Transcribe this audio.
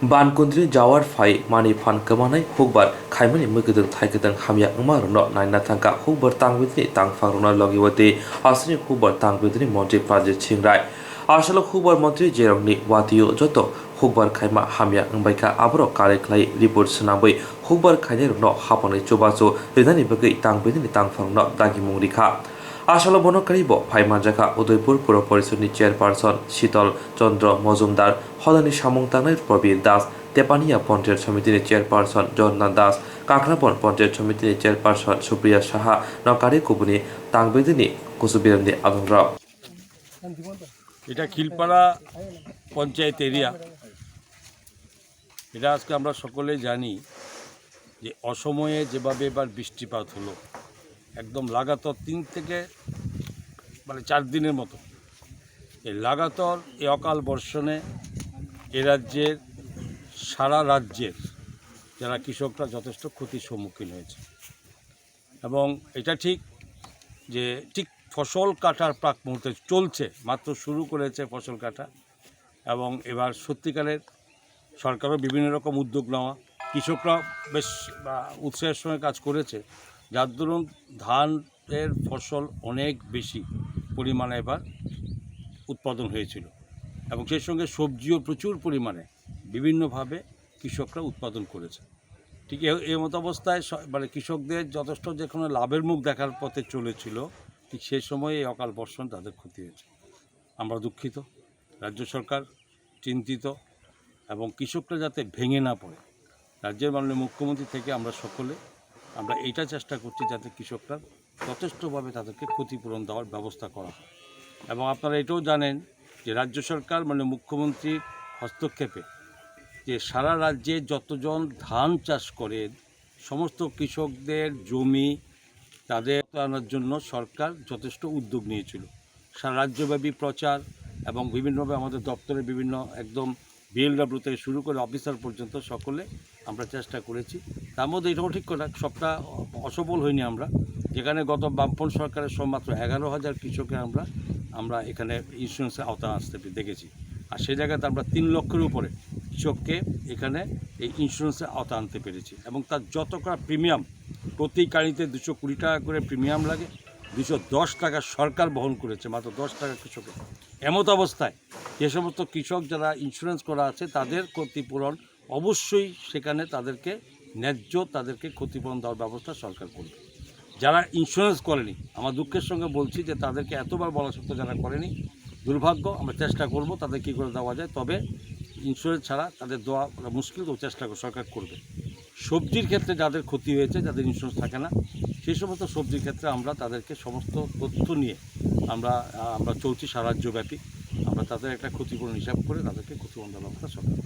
Bankuntri Jawar Fai Mani Fan Kamanai Hukbar Kaimani Mugudung Taikadang Hamya Wngnairokno Naina Tangka Hukbar Tangwitni Tang Faruna Logiwati Asri Hukbar Tangwitni Montri Pranjit Chingrai Asalo Hukbar Montri Jerongni Watwio Joto Hukbar Kaima Hamya Ngbaika Abro Kaleklai Report Senambui Hukbar Wngnairokno Haphang Chubachu Rinai Bagi Tangwitni Tang Faruna Dagimung Rikha আসলে বনকারীব ফাইমানজাখা উদয়পুর পুর পরিষদনি chairperson শীতল চন্দ্র মজুমদার হদানি সামংতাংনাই প্রবীর দাস তেপানিয়া পঞ্চায়েত সমিতির chairperson Jagannath Das কাকরাপন panchayat সমিতির chairperson Supriya Saha নকারি কুবুনি তাংবেদিনী কুসুবিরামদি আদমরাও এটা Khilpara panchayat area. এটা আজকে আমরা সকলেই জানি যে অসময়ে যেভাবে এবার বৃষ্টিপাত হলো একদম লাগাতার 3 থেকে 4 দিনের মতো এই লাগাতার এই অকাল বর্ষণে এ রাজ্যের সারা রাজ্যের যারা কৃষকরা যথেষ্ট ক্ষতির সম্মুখীন হয়েছে এবং এটা ঠিক যে ঠিক ফসল কাটার প্রাক মুহূর্তে চলছে, মাত্র শুরু করেছে ফসল কাটা এবং এবার সত্যিকারের সরকারও বিভিন্ন রকম উদ্যোগ নেওয়া, কৃষকরা বেশ উৎসাহের সঙ্গে কাজ করেছে, যার দরুন ধানের ফসল অনেক বেশি পরিমাণে এবার উৎপাদন হয়েছিল এবং সেই সঙ্গে সবজিও প্রচুর পরিমাণে বিভিন্নভাবে কৃষকরা উৎপাদন করেছে। ঠিক এই মতো অবস্থায় কৃষকদের যথেষ্ট যেখানে লাভের মুখ দেখার পথে চলেছিল, ঠিক সেই সময়ে এই অকাল বর্ষণ তাদের ক্ষতি হয়েছে। আমরা দুঃখিত, রাজ্য সরকার চিন্তিত এবং কৃষকরা যাতে ভেঙে না পড়ে রাজ্যের মাননীয় মুখ্যমন্ত্রী থেকে আমরা এইটা চেষ্টা করছি যাতে কৃষকরা যথেষ্টভাবে তাদেরকে ক্ষতিপূরণ দেওয়ার ব্যবস্থা করা হয়। এবং আপনারা এটাও জানেন যে রাজ্য সরকার মুখ্যমন্ত্রীর হস্তক্ষেপে যে সারা রাজ্যে যতজন ধান চাষ করে সমস্ত কৃষকদের জমি তাদের আনার জন্য সরকার যথেষ্ট উদ্যোগ নিয়েছিল। সারা রাজ্যব্যাপী প্রচার এবং বিভিন্নভাবে আমাদের দপ্তরের বিভিন্ন একদম বিএলডব্লিউ থেকে শুরু করে অফিসার পর্যন্ত সকলে আমরা চেষ্টা করেছি। তার মধ্যে এটাও ঠিক কথা সবটা অসফল হয়নি আমরা, যেখানে গত বামপন্থী সরকারের মাত্র 11,000 কৃষকের আমরা এখানে ইন্স্যুরেন্সের আওতায় আসতে দেখেছি, আর সেই জায়গাতে আমরা 3 লক্ষের উপরে কৃষককে এখানে এই ইন্স্যুরেন্সের আওতা আনতে পেরেছি এবং তার যতটা প্রিমিয়াম প্রতি গাড়িতে 220 টাকা করে প্রিমিয়াম লাগে, 210 টাকা সরকার বহন করেছে, মাত্র 10 টাকা কৃষকের। এমত অবস্থায় যে সমস্ত কৃষক যারা ইন্স্যুরেন্স করা আছে তাদের ক্ষতিপূরণ অবশ্যই সেখানে তাদেরকে তাদেরকে ক্ষতিপূরণ দেওয়ার ব্যবস্থা সরকার করবে। যারা ইন্স্যুরেন্স করেনি, আমার দুঃখের সঙ্গে বলছি যে তাদেরকে এতবার বলা সত্ত্বেও যারা করেনি, দুর্ভাগ্য, আমরা চেষ্টা করব তাদের কী করে দেওয়া যায়, তবে ইন্স্যুরেন্স ছাড়া তাদের দেওয়া মুশকিল, তো চেষ্টা সরকার করবে। সবজির ক্ষেত্রে যাদের ক্ষতি হয়েছে, যাদের ইন্স্যুরেন্স থাকে না, সেই সমস্ত সবজির ক্ষেত্রে আমরা তাদেরকে সমস্ত তথ্য নিয়ে আমরা চলছি সারা রাজ্যব্যাপী, আমরা তাদের একটা ক্ষতিপূরণ হিসাব করে তাদেরকে ক্ষতিপূরণ দেওয়ার ব্যবস্থা সরকার।